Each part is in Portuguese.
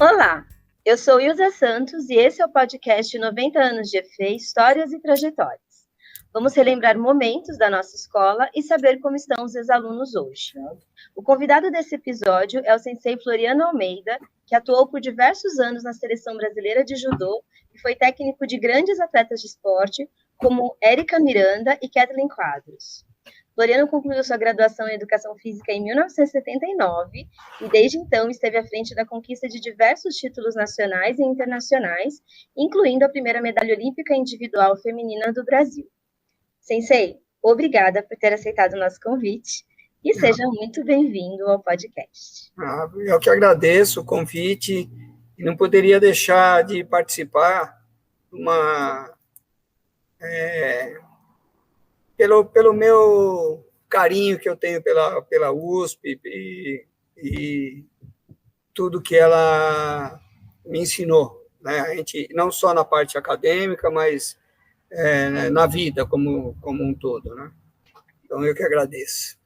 Olá, eu sou Ilza Santos e esse é o podcast 90 anos de EFE, Histórias e Trajetórias. Vamos relembrar momentos da nossa escola e saber como estão os ex-alunos hoje. O convidado desse episódio é o sensei Floriano Almeida, que atuou por diversos anos na Seleção Brasileira de Judô e foi técnico de grandes atletas de esporte, como Érica Miranda e Kathleen Quadros. Floriano concluiu sua graduação em Educação Física em 1979 e, desde então, esteve à frente da conquista de diversos títulos nacionais e internacionais, incluindo a primeira medalha olímpica individual feminina do Brasil. Sensei, obrigada por ter aceitado o nosso convite e seja muito bem-vindo ao podcast. Eu que agradeço o convite e não poderia deixar de participar pelo meu carinho que eu tenho pela USP e tudo que ela me ensinou, né? A gente, não só na parte acadêmica, mas na vida como um todo, né? Então, eu que agradeço.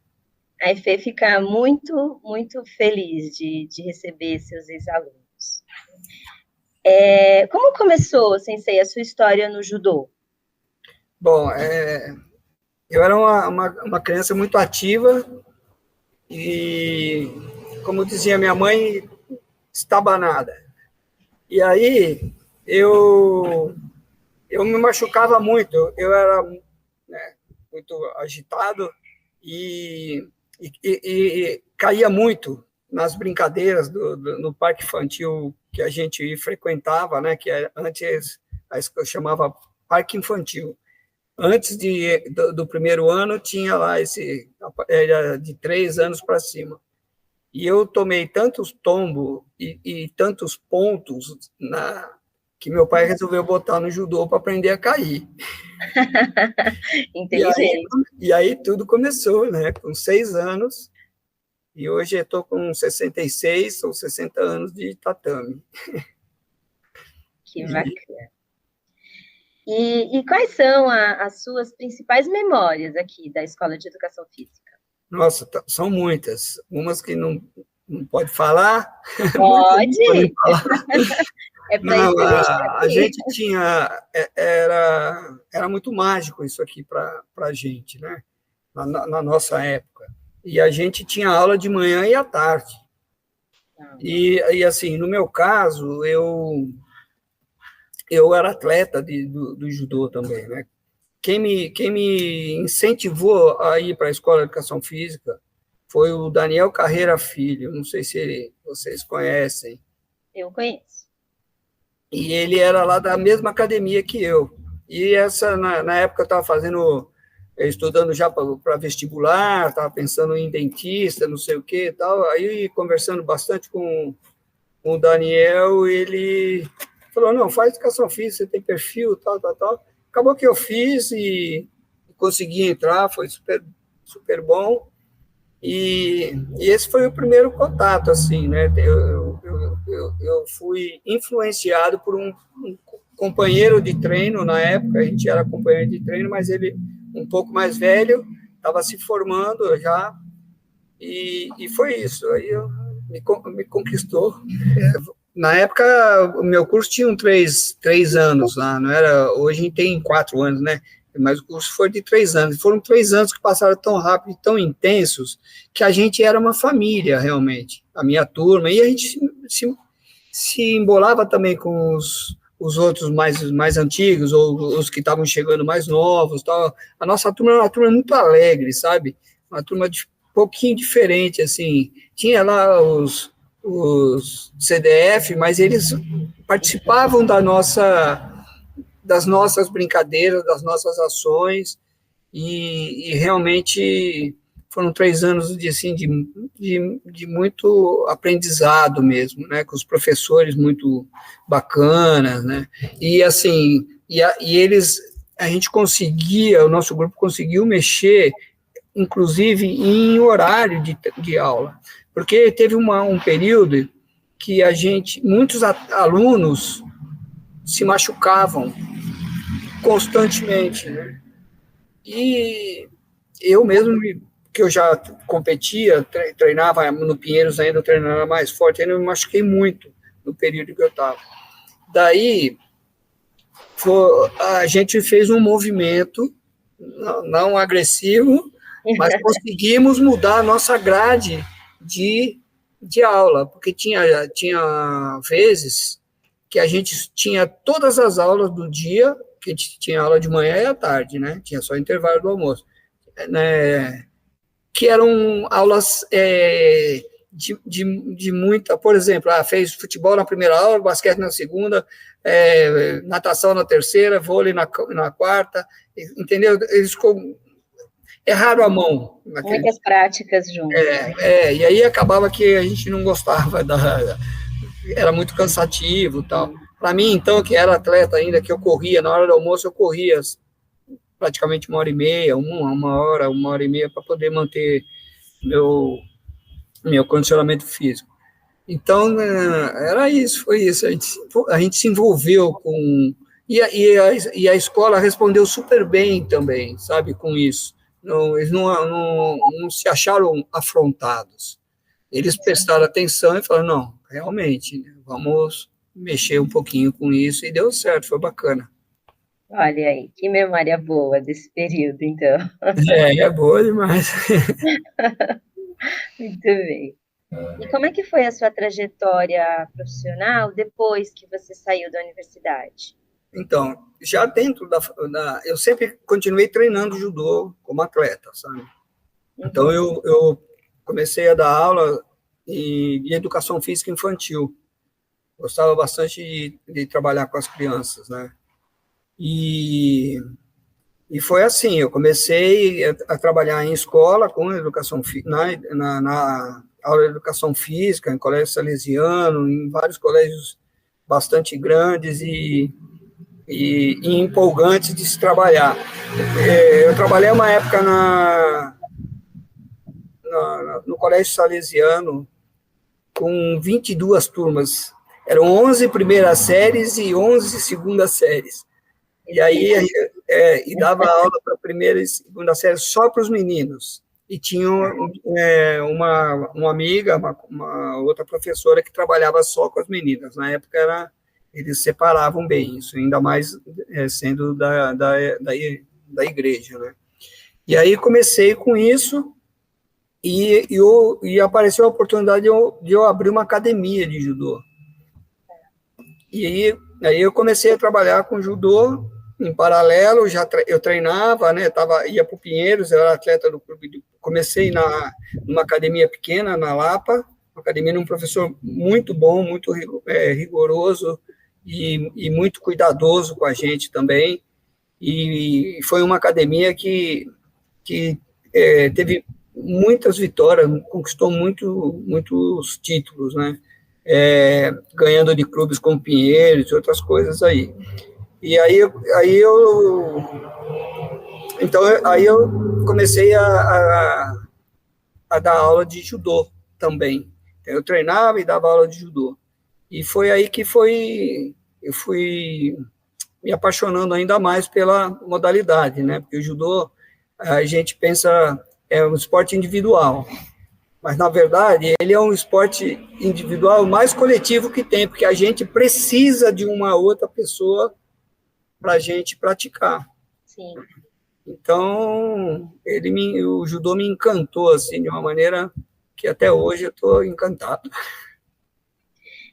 A EFE fica muito, muito feliz de receber seus ex-alunos. Como começou, Sensei, a sua história no judô? Bom, eu era uma criança muito ativa e, como dizia minha mãe, estabanada. E aí, eu me machucava muito, eu era muito agitado e caía muito nas brincadeiras no parque infantil que a gente frequentava, né, que antes a escola chamava parque infantil. Antes do primeiro ano, tinha lá era de 3 anos para cima. E eu tomei tantos tombos e tantos pontos que meu pai resolveu botar no judô para aprender a cair. Entendi. E aí tudo começou, né? Com 6 anos, e hoje eu estou com 66 ou 60 anos de tatame. Que bacana. E quais são as suas principais memórias aqui da Escola de Educação Física? Nossa, são muitas. Umas que não pode falar. Pode. É para isso que a gente tinha... Era muito mágico isso aqui para a gente, né? Na nossa época. E a gente tinha aula de manhã e à tarde. E assim, no meu caso, eu era atleta do judô também, né? Quem me incentivou a ir para a Escola de Educação Física foi o Daniel Carreira Filho, não sei se vocês conhecem. Eu conheço. E ele era lá da mesma academia que eu. E na época eu estava estudando já para vestibular, estava pensando em dentista, não sei o que e tal. Aí, conversando bastante com o Daniel, ele falou, não, faz educação física, você tem perfil, tal. Acabou que eu fiz e consegui entrar, foi super, super bom. E esse foi o primeiro contato, assim, né? Eu fui influenciado por um companheiro de treino na época, a gente era companheiro de treino, mas ele um pouco mais velho, estava se formando já, e foi isso, aí me conquistou. Na época, o meu curso tinha 3 anos lá, não era, hoje tem 4 anos, né? Mas o curso foi de 3 anos. Foram 3 anos que passaram tão rápido e tão intensos que a gente era uma família, realmente, a minha turma, e a gente se embolava também com os outros mais antigos, ou os que estavam chegando mais novos, tal. A nossa turma era uma turma muito alegre, sabe? Uma turma um pouquinho diferente, assim. Tinha lá os CDF, mas eles participavam das nossas brincadeiras, das nossas ações, e realmente foram 3 anos de muito aprendizado mesmo, né, com os professores muito bacanas, né, e assim, a gente conseguia, o nosso grupo conseguiu mexer, inclusive em horário de aula, porque teve um período que muitos alunos se machucavam constantemente, né? E eu mesmo, que eu já competia, treinava no Pinheiros ainda, eu treinava mais forte, ainda me machuquei muito no período que eu estava. Daí, a gente fez um movimento, não agressivo, mas conseguimos mudar a nossa grade de aula, porque tinha vezes que a gente tinha todas as aulas do dia, que a gente tinha aula de manhã e à tarde, né? Tinha só intervalo do almoço, né? Que eram aulas de muita, por exemplo, fez futebol na primeira aula, basquete na segunda, natação na terceira, vôlei na quarta, entendeu? Eles erraram a mão. Muitas práticas juntas. E aí acabava que a gente não gostava, era muito cansativo e tal. Para mim, então, que era atleta ainda, que eu corria, na hora do almoço eu corria praticamente 1h30, uma hora e meia, para poder manter meu condicionamento físico. Então, era isso, foi isso. A gente se envolveu com... E a escola respondeu super bem também, sabe, com isso. Eles não se acharam afrontados. Eles prestaram atenção e falaram, não, realmente, vamos mexer um pouquinho com isso, e deu certo, foi bacana. Olha aí, que memória boa desse período, então. É boa demais. Muito bem. E como é que foi a sua trajetória profissional depois que você saiu da universidade? Então, já dentro eu sempre continuei treinando judô como atleta, sabe? Então, eu comecei a dar aula de educação física infantil. Gostava bastante de trabalhar com as crianças, né? E foi assim, eu comecei a trabalhar em escola com educação na aula de educação física, em colégio salesiano, em vários colégios bastante grandes e empolgantes de se trabalhar. Eu trabalhei uma época no colégio salesiano com 22 turmas. Eram 11 primeiras séries e 11 segundas séries. E aí e dava aula para a primeira e segunda série só para os meninos. E tinha uma amiga, uma outra professora que trabalhava só com as meninas. Na época eles separavam bem isso, ainda mais sendo da igreja, né? E aí comecei com isso e apareceu a oportunidade de eu abrir uma academia de judô. E aí eu comecei a trabalhar com judô em paralelo, eu treinava, né? Ia para o Pinheiros, eu era atleta do clube. Comecei numa academia pequena, na Lapa, uma academia de um professor muito bom, muito rigoroso e muito cuidadoso com a gente também. E foi uma academia que teve muitas vitórias, conquistou muitos títulos, né? Ganhando de clubes como Pinheiros e outras coisas aí. E aí eu comecei a dar aula de judô também. Eu treinava e dava aula de judô. E foi aí que eu fui me apaixonando ainda mais pela modalidade, né? Porque o judô, a gente pensa, é um esporte individual. Mas, na verdade, ele é um esporte individual mais coletivo que tem, porque a gente precisa de uma outra pessoa para a gente praticar. Sim. Então, o judô me encantou, assim, de uma maneira que até hoje eu estou encantado.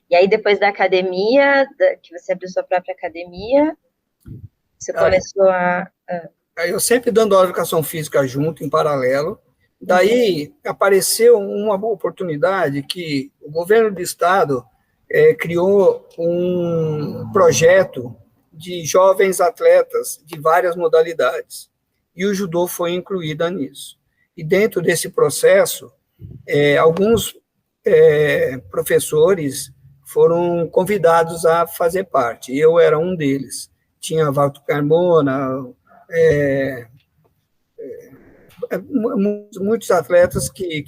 E aí, depois da academia, que você abriu sua própria academia, você começou Eu sempre dando aula de educação física junto, em paralelo. Daí, apareceu uma oportunidade que o governo do estado criou um projeto de jovens atletas de várias modalidades, e o judô foi incluída nisso. E dentro desse processo, alguns professores foram convidados a fazer parte, eu era um deles. Tinha Walter Carmona, muitos atletas que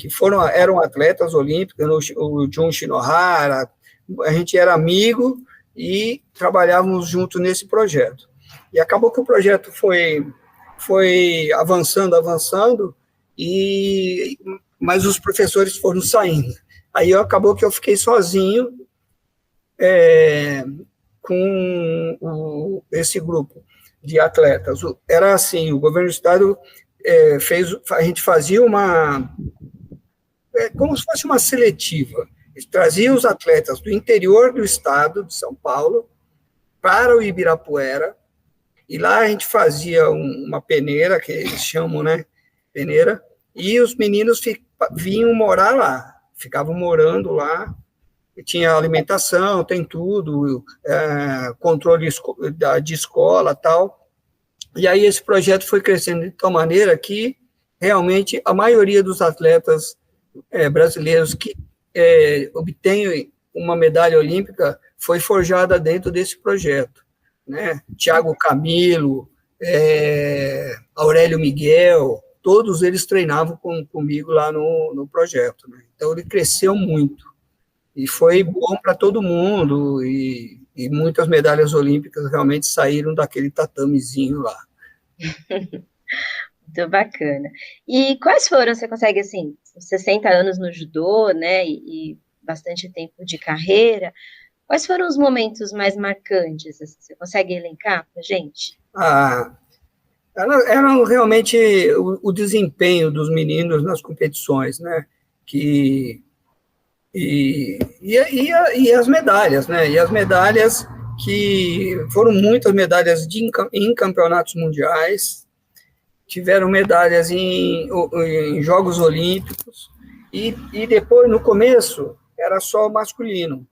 eram atletas olímpicos, o Jun Shinohara, a gente era amigo, e trabalhávamos juntos nesse projeto. E acabou que o projeto foi avançando, mas os professores foram saindo. Aí acabou que eu fiquei sozinho, com esse grupo de atletas. Era assim, o governo do estado a gente fazia como se fosse uma seletiva. Eles traziam os atletas do interior do estado, de São Paulo, para o Ibirapuera, e lá a gente fazia uma peneira, que eles chamam, né, peneira, e os meninos vinham morar lá, ficavam morando lá, tinha alimentação, tem tudo, controle de escola, tal. E aí esse projeto foi crescendo de tal maneira que realmente a maioria dos atletas brasileiros que obtêm uma medalha olímpica foi forjada dentro desse projeto, né? Thiago Camilo, Aurélio Miguel, todos eles treinavam comigo lá no projeto, né? Então ele cresceu muito. E foi bom para todo mundo, e muitas medalhas olímpicas realmente saíram daquele tatamezinho lá. Muito bacana. E quais foram, você consegue, assim, 60 anos no judô, né, e bastante tempo de carreira, quais foram os momentos mais marcantes? Assim, você consegue elencar para a gente? Era realmente o desempenho dos meninos nas competições, né, e as medalhas, né? E as medalhas que foram muitas medalhas em campeonatos mundiais, tiveram medalhas em Jogos Olímpicos, e depois, no começo, era só masculino.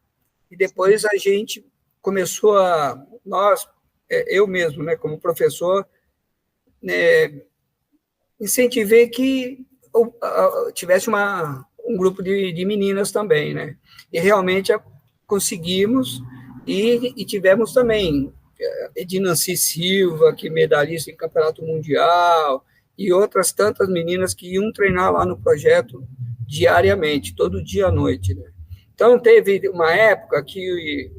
E depois a gente começou eu mesmo, né, como professor, né, incentivei que tivesse um grupo de meninas também, né? E realmente conseguimos, e tivemos também Edinanci Silva, que é medalhista em campeonato mundial, e outras tantas meninas que iam treinar lá no projeto diariamente, todo dia à noite, né? Então, teve uma época que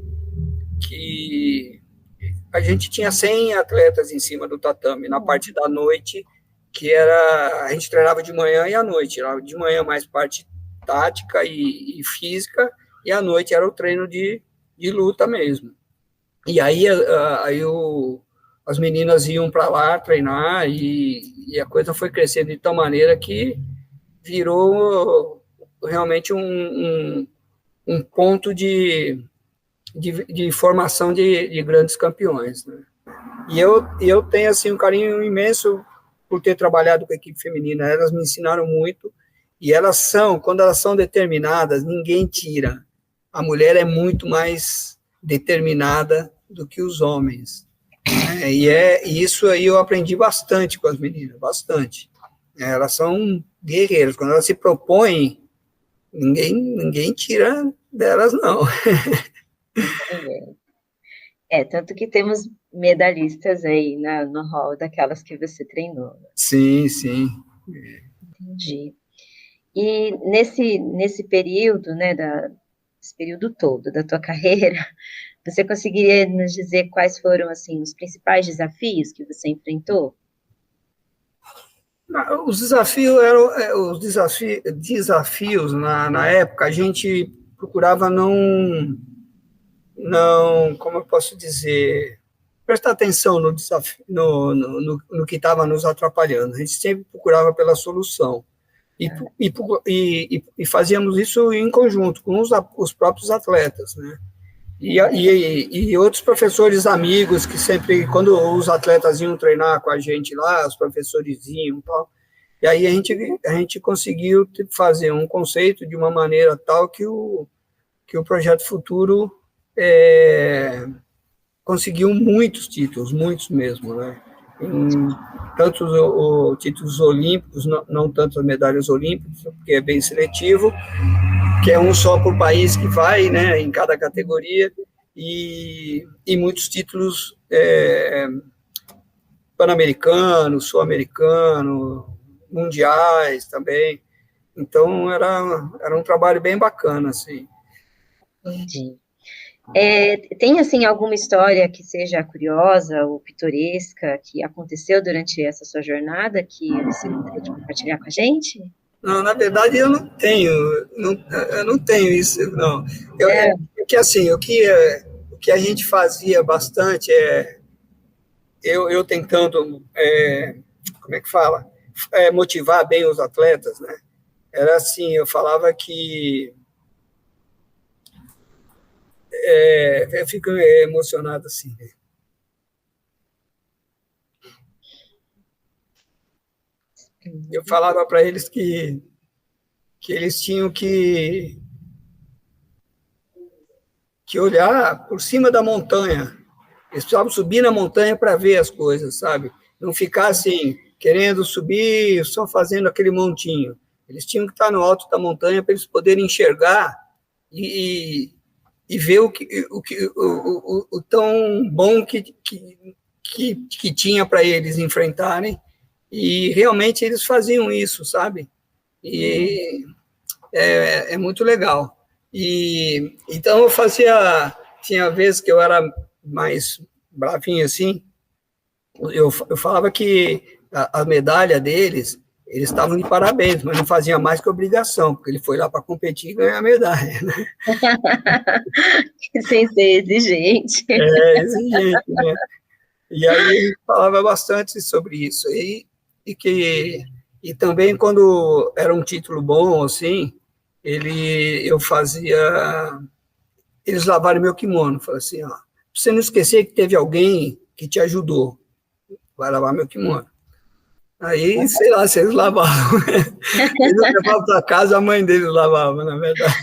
a gente tinha 100 atletas em cima do tatame, na parte da noite, que a gente treinava de manhã e à noite. De manhã mais parte tática e física, e à noite era o treino de luta mesmo. E aí, as meninas iam para lá treinar, e a coisa foi crescendo de tal maneira que virou realmente um ponto de formação de grandes campeões, né? E eu tenho assim um carinho imenso por ter trabalhado com a equipe feminina. Elas me ensinaram muito, e quando elas são determinadas, ninguém tira. A mulher é muito mais determinada do que os homens, né? E isso aí eu aprendi bastante com as meninas, bastante. Elas são guerreiras. Quando elas se propõem, ninguém tira delas, não. Tanto que temos medalhistas aí no hall daquelas que você treinou. Sim, sim. Entendi. E nesse período, né, esse período todo da tua carreira, você conseguiria nos dizer quais foram, assim, os principais desafios que você enfrentou? Os desafios eram desafios na época. A gente procurava não, como eu posso dizer, prestar atenção no desafio, no que estava nos atrapalhando. A gente sempre procurava pela solução. E fazíamos isso em conjunto com os próprios atletas, né? E outros professores amigos que sempre, quando os atletas iam treinar com a gente lá, os professores iam e tal, e aí a gente conseguiu fazer um conceito de uma maneira tal que o Projeto Futuro conseguiu muitos títulos, muitos mesmo, né? Tanto os títulos olímpicos, não tanto as medalhas olímpicas, porque é bem seletivo, que é um só por país que vai, né, em cada categoria, e muitos títulos pan-americano, sul-americano, mundiais também. Então, era um trabalho bem bacana, assim. Entendi. Tem, assim, alguma história que seja curiosa ou pitoresca que aconteceu durante essa sua jornada que você gostaria de compartilhar com a gente? Não, na verdade, eu não tenho isso, não. que assim, o que a gente fazia bastante eu tentando, como é que fala? Motivar bem os atletas, né? Era assim, eu falava que eu fico emocionado assim, né? Eu falava para eles que eles tinham que olhar por cima da montanha. Eles precisavam subir na montanha para ver as coisas, sabe? Não ficar assim, querendo subir, só fazendo aquele montinho. Eles tinham que estar no alto da montanha para eles poderem enxergar e ver o tão bom que tinha para eles enfrentarem. E realmente eles faziam isso, sabe? E é muito legal. E então eu tinha vezes que eu era mais bravinho assim, eu falava que a medalha deles, eles estavam de parabéns, mas não fazia mais que obrigação, porque ele foi lá para competir e ganhar a medalha, né? Sem ser exigente. Exigente, né? E aí ele falava bastante sobre isso. E também quando era um título bom, assim, eu fazia eles lavaram meu kimono. Falei assim, ó, pra você não esquecer que teve alguém que te ajudou, vai lavar meu kimono. Aí, sei lá, se eles lavavam. Eles levavam para casa, a mãe deles lavava, na verdade.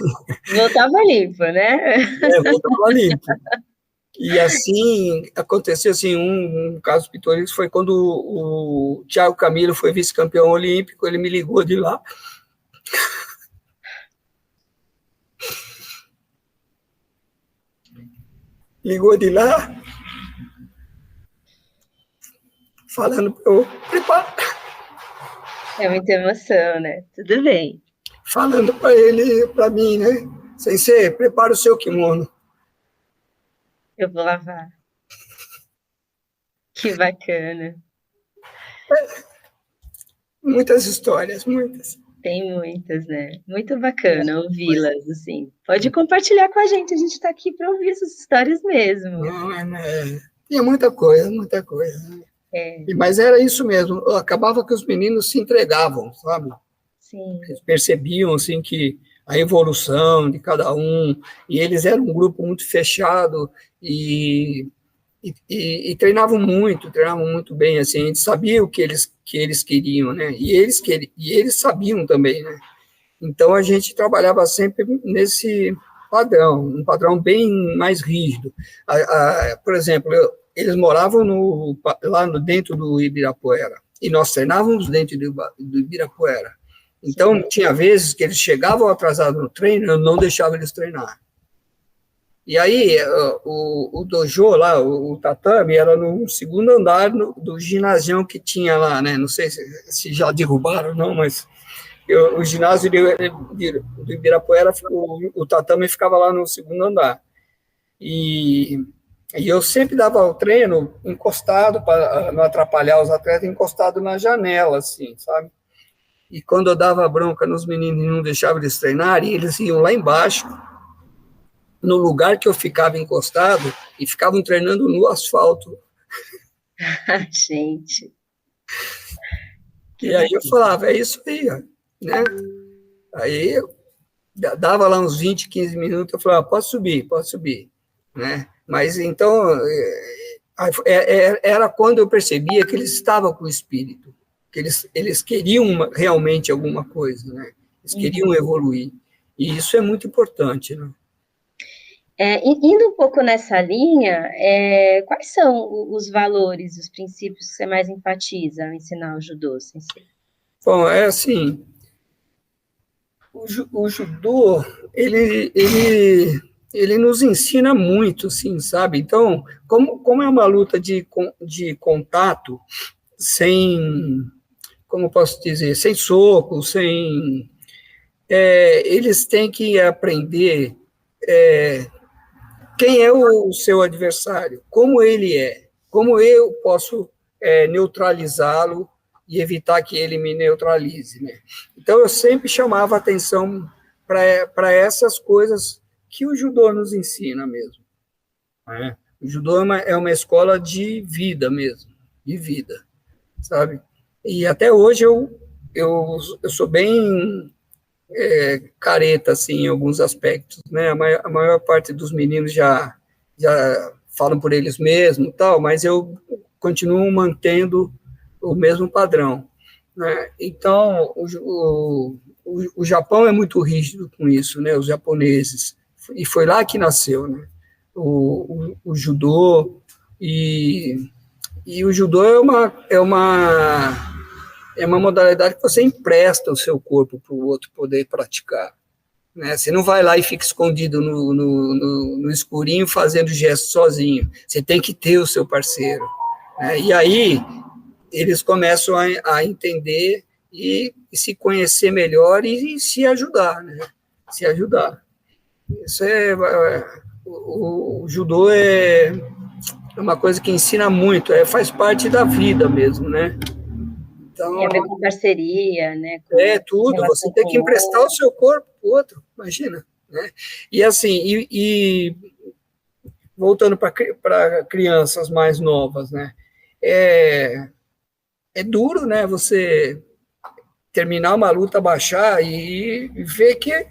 Voltava limpo, né? Voltava limpo. E assim, aconteceu assim, um caso pitoresco foi quando o Thiago Camilo foi vice-campeão olímpico, ele me ligou de lá. Ligou de lá, falando para eu preparar. É muita emoção, né? Tudo bem. Falando para ele, para mim, né? Sensei, prepara o seu kimono. Eu vou lavar. Que bacana. Muitas histórias, muitas. Tem muitas, né? Muito bacana ouvi-las, assim. Pode compartilhar com a gente está aqui para ouvir essas histórias mesmo. Tinha muita coisa, muita coisa. Mas era isso mesmo, acabava que os meninos se entregavam, sabe? Sim. Eles percebiam, assim, que a evolução de cada um, e eles eram um grupo muito fechado e treinavam muito bem, assim, a gente sabia o que eles queriam, né? E eles sabiam também, né? Então a gente trabalhava sempre nesse padrão, um padrão bem mais rígido. Por exemplo, eles moravam dentro do Ibirapuera e nós treinávamos dentro do Ibirapuera. Então tinha vezes que eles chegavam atrasados no treino, eu não deixava eles treinar. E aí, o dojo lá, o tatame, era no segundo andar do ginásio que tinha lá, né? Não sei se já derrubaram ou não, mas o ginásio do Ibirapuera, o tatame ficava lá no segundo andar. E eu sempre dava o treino encostado, para não atrapalhar os atletas, encostado na janela, assim, sabe? E quando eu dava bronca nos meninos e não deixava eles treinarem, eles iam lá embaixo, no lugar que eu ficava encostado, e ficavam treinando no asfalto. Gente. E aí eu falava, é isso aí, né? Aí eu dava lá uns 20, 15 minutos, eu falava, pode subir, né? Mas então, era quando eu percebia que eles estavam com o espírito, que eles queriam realmente alguma coisa, né? Eles queriam evoluir. E isso é muito importante, né? Indo um pouco nessa linha, quais são os valores, os princípios que você mais enfatiza ao ensinar o judô, Sensei? Bom, é assim, o judô, ele nos ensina muito, assim, sabe? Então, como é uma luta de contato, como posso dizer, sem soco, eles têm que aprender quem é o seu adversário, como ele é, como eu posso neutralizá-lo e evitar que ele me neutralize, né? Então, eu sempre chamava atenção para essas coisas que o judô nos ensina mesmo. Né? O judô é uma escola de vida mesmo, de vida, sabe? E até hoje eu sou bem careta, assim, em alguns aspectos, né? A maior parte dos meninos já falam por eles mesmos, tal, mas eu continuo mantendo o mesmo padrão, né? Então, o Japão é muito rígido com isso, né? Os japoneses, e foi lá que nasceu, né? O judô, e o judô é uma modalidade que você empresta o seu corpo para o outro poder praticar. Né? Você não vai lá e fica escondido no escurinho fazendo gesto sozinho. Você tem que ter o seu parceiro. Né? E aí eles começam a entender e se conhecer melhor e se ajudar, né? Se ajudar. Isso o judô é uma coisa que ensina muito, faz parte da vida mesmo, né? Então, a ver com parceria, né? Tudo, você tem que emprestar o seu corpo para o outro, imagina. Né? E assim, voltando para crianças mais novas, né? É duro, né? Você terminar uma luta, baixar e ver que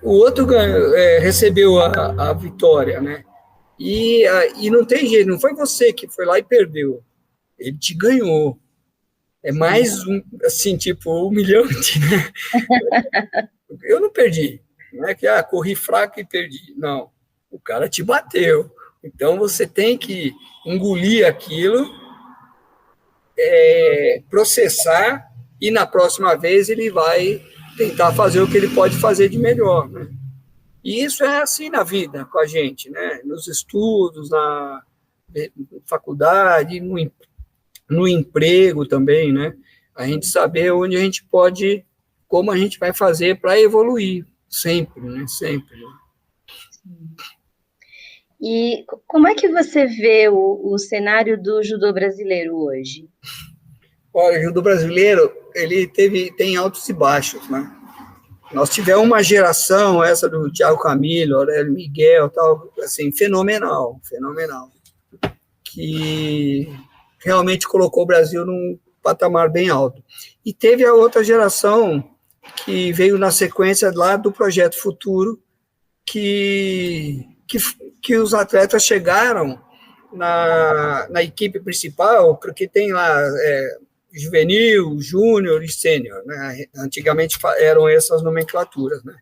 o outro recebeu a vitória, né? E não tem jeito, não foi você que foi lá e perdeu, ele te ganhou. É mais assim, tipo, humilhante, né? Eu não perdi, não é que corri fraco e perdi, não. O cara te bateu, então você tem que engolir aquilo, processar, e na próxima vez ele vai tentar fazer o que ele pode fazer de melhor, né? E isso é assim na vida com a gente, né? Nos estudos, na faculdade, no emprego também, né? A gente saber onde a gente pode, como a gente vai fazer para evoluir, sempre, né? Sempre. E como é que você vê o cenário do judô brasileiro hoje? Olha, o judô brasileiro, ele tem altos e baixos, né? Nós tivemos uma geração, essa do Thiago Camilo, Aurélio Miguel, tal, assim, fenomenal, que realmente colocou o Brasil num patamar bem alto. E teve a outra geração que veio na sequência lá do Projeto Futuro, que os atletas chegaram na equipe principal, porque tem lá juvenil, júnior e sênior, né? Antigamente eram essas nomenclaturas, né?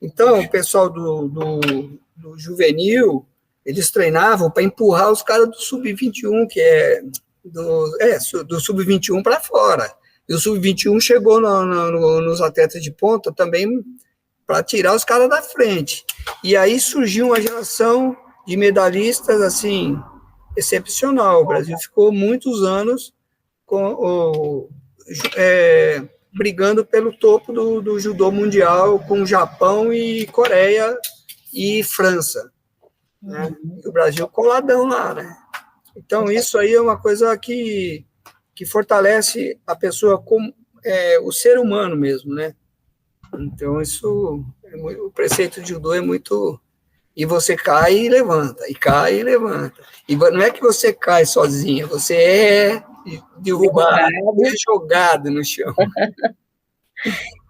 Então, o pessoal do juvenil, eles treinavam para empurrar os caras do sub-21, que do sub-21 para fora. E o sub-21 chegou nos atletas de ponta também para tirar os caras da frente. E aí surgiu uma geração de medalhistas, assim, excepcional. O Brasil ficou muitos anos brigando pelo topo do judô mundial com o Japão e Coreia e França. Né? E o Brasil coladão lá, né? Então, isso aí é uma coisa que fortalece a pessoa como o ser humano mesmo, né? Então, o preceito de judô é muito... E você cai e levanta, e cai e levanta. E não é que você cai sozinho, você é derrubado, é jogado no chão.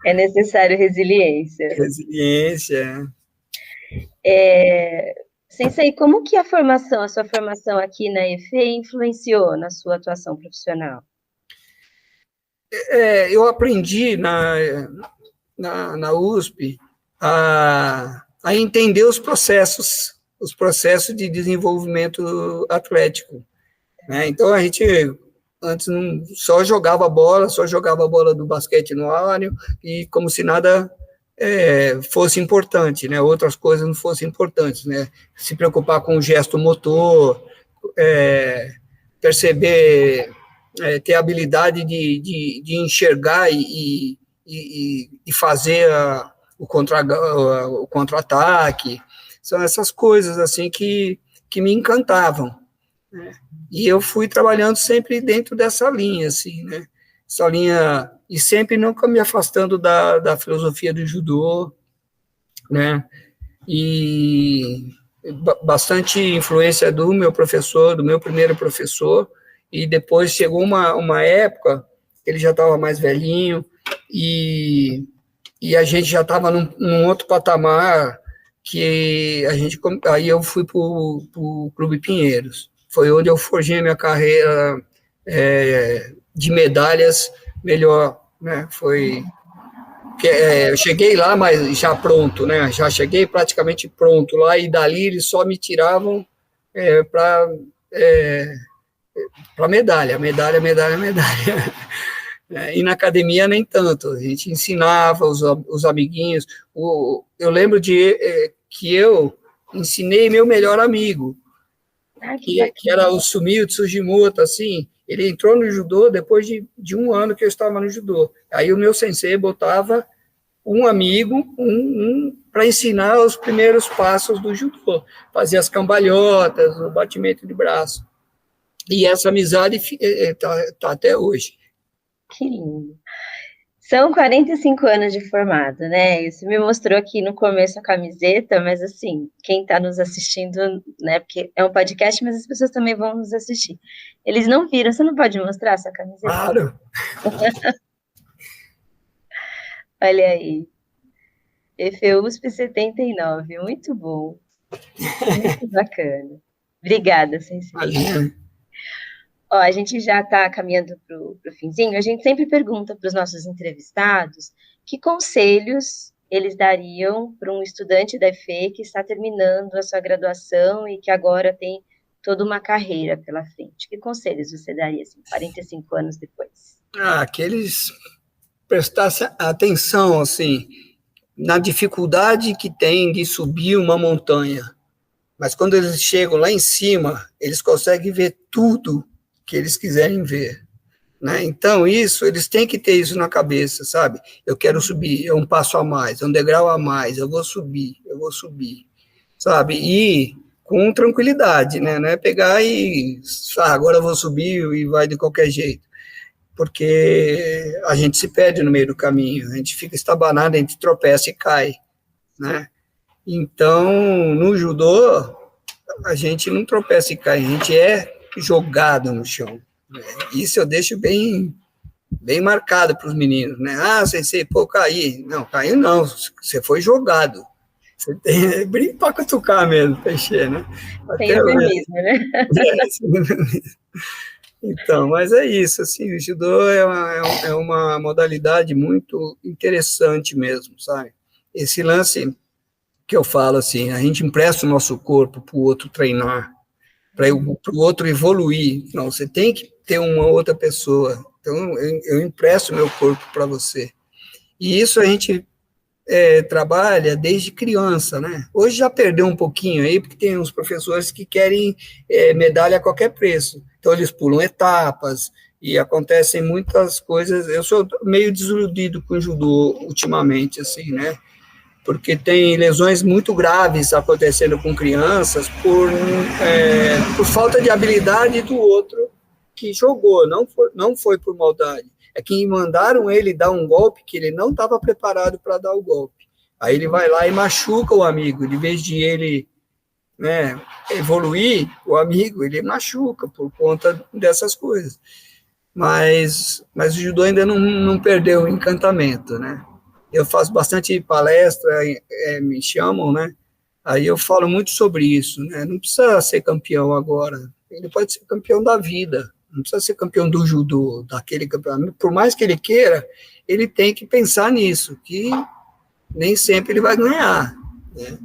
É necessário resiliência. Resiliência. Sensei, como que a sua formação aqui na EFE influenciou na sua atuação profissional? Eu aprendi na USP a entender os processos de desenvolvimento atlético. Né? Então, a gente antes só jogava a bola do basquete no áreo, e como se nada fosse importante, né? Outras coisas não fossem importantes, né? Se preocupar com o gesto motor, perceber, ter a habilidade de enxergar e fazer o contra-ataque. São essas coisas assim que me encantavam, né? E eu fui trabalhando sempre dentro dessa linha, assim, né? Essa linha, e sempre nunca me afastando da filosofia do judô, né? E bastante influência do meu professor, do meu primeiro professor, e depois chegou uma época, ele já estava mais velhinho, e a gente já estava num outro patamar, que aí eu fui para o Clube Pinheiros, foi onde eu forjei a minha carreira de medalhas melhor, né? Eu cheguei lá, mas já pronto, né? Já cheguei praticamente pronto lá, e dali eles só me tiravam para medalha. E na academia nem tanto, a gente ensinava os amiguinhos. Eu lembro que eu ensinei meu melhor amigo, que era o Sumio Tsujimoto, assim. Ele entrou no judô depois de um ano que eu estava no judô. Aí o meu sensei botava um amigo, para ensinar os primeiros passos do judô, fazia as cambalhotas, o batimento de braço. E essa amizade tá até hoje. Que lindo. São 45 anos de formado, né? Você me mostrou aqui no começo a camiseta, mas assim, quem está nos assistindo, né? Porque é um podcast, mas as pessoas também vão nos assistir. Eles não viram, você não pode mostrar essa camiseta? Claro. Olha aí. EFEUSP 79, muito bom. Muito bacana. Obrigada, Sensei. Imagina. Ó, a gente já está caminhando para o finzinho. A gente sempre pergunta para os nossos entrevistados que conselhos eles dariam para um estudante da EFE que está terminando a sua graduação e que agora tem toda uma carreira pela frente. Que conselhos você daria, assim, 45 anos depois? Que eles prestassem atenção, assim, na dificuldade que tem de subir uma montanha. Mas quando eles chegam lá em cima, eles conseguem ver tudo que eles quiserem ver, né? Então, eles têm que ter isso na cabeça, sabe? Eu quero subir, é um passo a mais, é um degrau a mais, eu vou subir, sabe? E com tranquilidade, né? Não é pegar e, agora eu vou subir e vai de qualquer jeito, porque a gente se perde no meio do caminho, a gente fica estabanado, a gente tropeça e cai, né? Então, no judô, a gente não tropeça e cai, a gente é jogado no chão. Isso eu deixo bem marcado para os meninos, né? Sensei, caí. Não, caiu não, você foi jogado. Você tem brinco para cutucar mesmo, peixe, né? Sem eufemismo, né? Então, mas é isso, assim, o judô é uma modalidade muito interessante mesmo, sabe? Esse lance que eu falo, assim, a gente empresta o nosso corpo para o outro treinar, para o outro evoluir. Não, você tem que ter uma outra pessoa. Então, eu empresto meu corpo para você. E isso a gente trabalha desde criança, né? Hoje já perdeu um pouquinho aí, porque tem uns professores que querem medalha a qualquer preço. Então, eles pulam etapas e acontecem muitas coisas. Eu sou meio desiludido com o judô ultimamente, assim, né? Porque tem lesões muito graves acontecendo com crianças por falta de habilidade do outro que jogou, não foi por maldade. É que mandaram ele dar um golpe que ele não estava preparado para dar o golpe. Aí ele vai lá e machuca o amigo, de vez de ele, né, evoluir, o amigo, ele machuca por conta dessas coisas. Mas o judô ainda não perdeu o encantamento, né? Eu faço bastante palestra, me chamam, né? Aí eu falo muito sobre isso, né? Não precisa ser campeão agora, ele pode ser campeão da vida, não precisa ser campeão do judô, daquele campeonato. Por mais que ele queira, ele tem que pensar nisso, que nem sempre ele vai ganhar, né?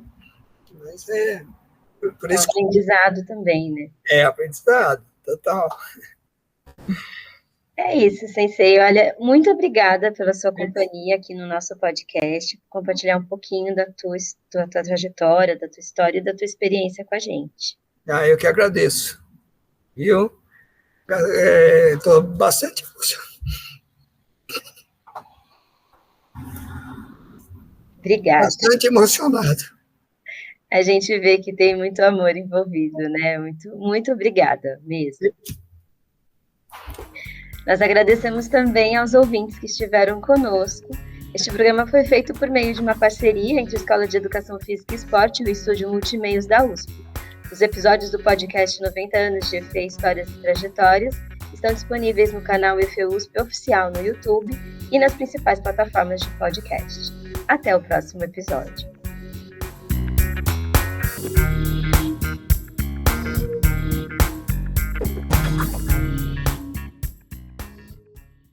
Mas por isso que... aprendizado também, né? Aprendizado, total. É isso, Sensei. Olha, muito obrigada pela sua companhia aqui no nosso podcast, compartilhar um pouquinho da tua trajetória, da tua história e da tua experiência com a gente. Eu que agradeço. Eu estou bastante emocionado. Obrigada. Bastante emocionado. A gente vê que tem muito amor envolvido, né? Muito, muito obrigada mesmo. Nós agradecemos também aos ouvintes que estiveram conosco Este programa foi feito por meio de uma parceria entre a Escola de Educação Física e Esporte e o Estúdio Multimeios da USP. Os episódios do podcast 90 anos de EFE, Histórias e Trajetórias estão disponíveis no canal EFE USP Oficial no YouTube e nas principais plataformas de podcast. Até o próximo episódio.